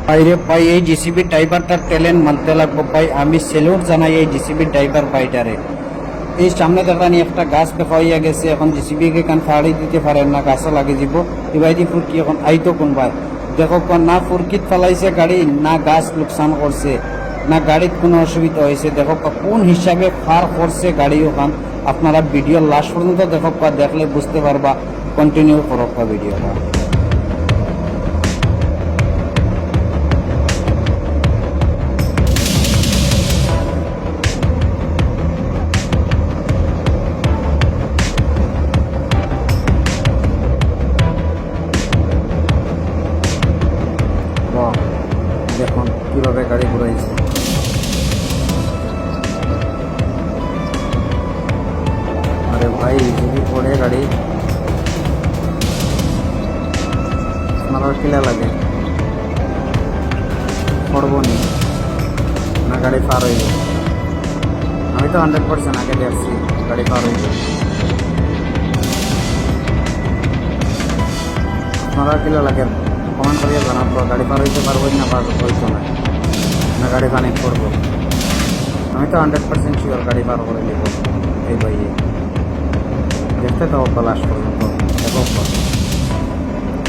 বাইরে পাই এই JCB ড্রাইভারটার talent মানতে লাগবো ভাই, আমি সেলুট জানাই এই জিসিবি ড্রাইভার ভাইটারে। এই সামনে দেখা নিয়ে একটা গাছ দেখা হইয়া গেছে, এখন জিসিবিকে কান ফাড়ি দিতে পারেন না, গাছও লাগে যাব ইবাইদি ফুরকি এখন আইতো কোনবাই দেখো না ফুরকিত ফেলাইছে গাড়ি, না গাছ লোকসান করছে, না গাড়ির কোনো অসুবিধা হয়েছে। দেখো কোন হিসাবে ফার করছে গাড়ি ওখান, আপনারা ভিডিও লাস্ট পর্যন্ত দেখো, দেখলে বুঝতে পারবা। কন্টিনিউ করো ভিডিওটা। দেখুন কিভাবে গাড়ি ঘুরাইছে। আরে ভাই যদি পড়ে গাড়ি আপনার কিলা লাগে পড়বো নি না গাড়ি পার হইব। আমি তো 100% আগে দেখছি গাড়ি পার হইব। আপনারা কিলা লাগে কমেন্ট করিয়া জানাবো, গাড়ি পার হইতে পারবো না হইতো না, না গাড়ি কানেক্ট করবো। আমি তো 100% শিওর গাড়ি পার করে দেব এই ভাইয়ে। দেখতে তো লাস্ট পর্যন্ত দেখো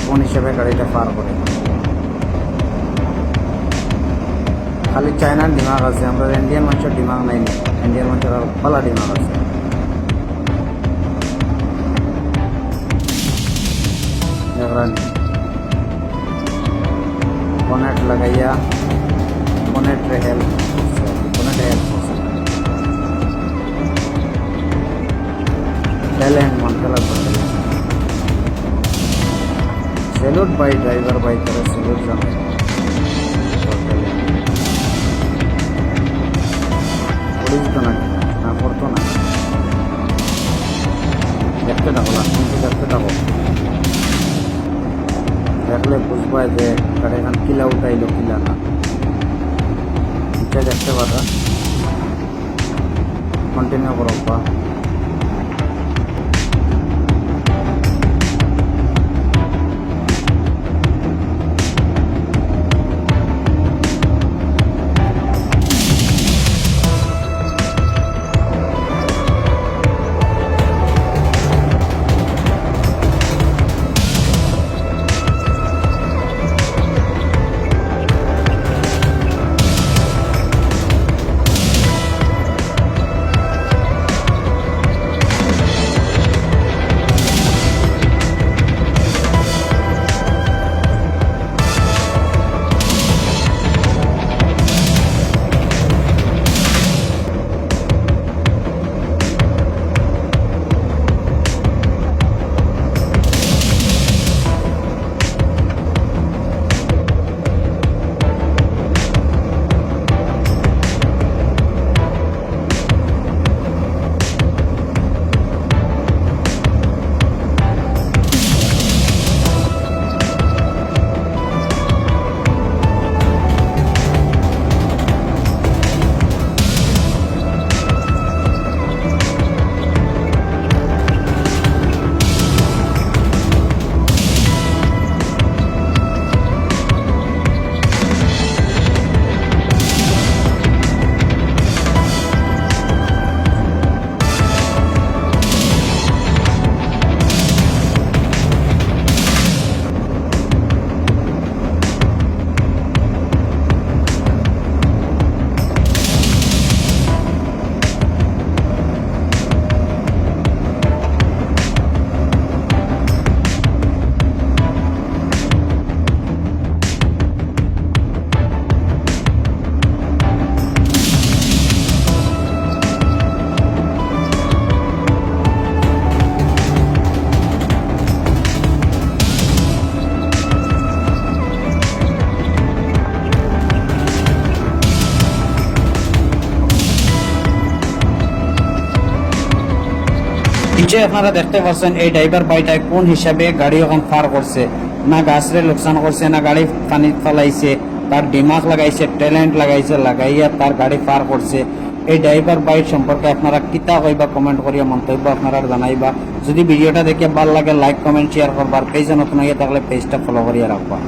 কোন হিসেবে গাড়িটা পার করে। খালি চায়নার দিমাগ আছে, আমরা ইন্ডিয়ান মানুষের দিমাগ নাই। ইন্ডিয়ান মানুষের আর পালা দিমাগ আছে। দেখলেন বনেট লাগাইয়া বনেট হেল্প করছে। ট্যালেন্ট মানতে লাগবে। সেলুট বাই ড্রাইভার বাই করে সেলুট জানাই। পুলিশ তো না না করতো না। দেখতে থাকো লাস্ট দেখতে থাকো, দেখলে বুঝবা যে গাড়ি এখান কিলা উঠাইলো কিলা না। এটা দেখতে পারা কন্টিনিউ করো বা। নিচে আপনারা দেখতে পাচ্ছেন এই ড্রাইভার ভাইটাই কোন হিসাবে গাড়ি ওখান পার করছে, না গাছরে লোকসান করছে, না গাড়ি পানি ফেলাইছে, তার দিমাগ লাগাইছে, ট্যালেন্ট লাগাইছে, লাগাইয়া তার গাড়ি পার করছে। এই ড্রাইভার বাইক সম্পর্কে আপনারা কিতা কইবা কমেন্ট করিয়া মন্তব্য আপনারা জানাইবা। যদি ভিডিওটা দেখে ভালো লাগে লাইক কমেন্ট শেয়ার করবার, পেজে নতুন হয়ে থাকলে পেজটা ফলো করিয়া রাখবা।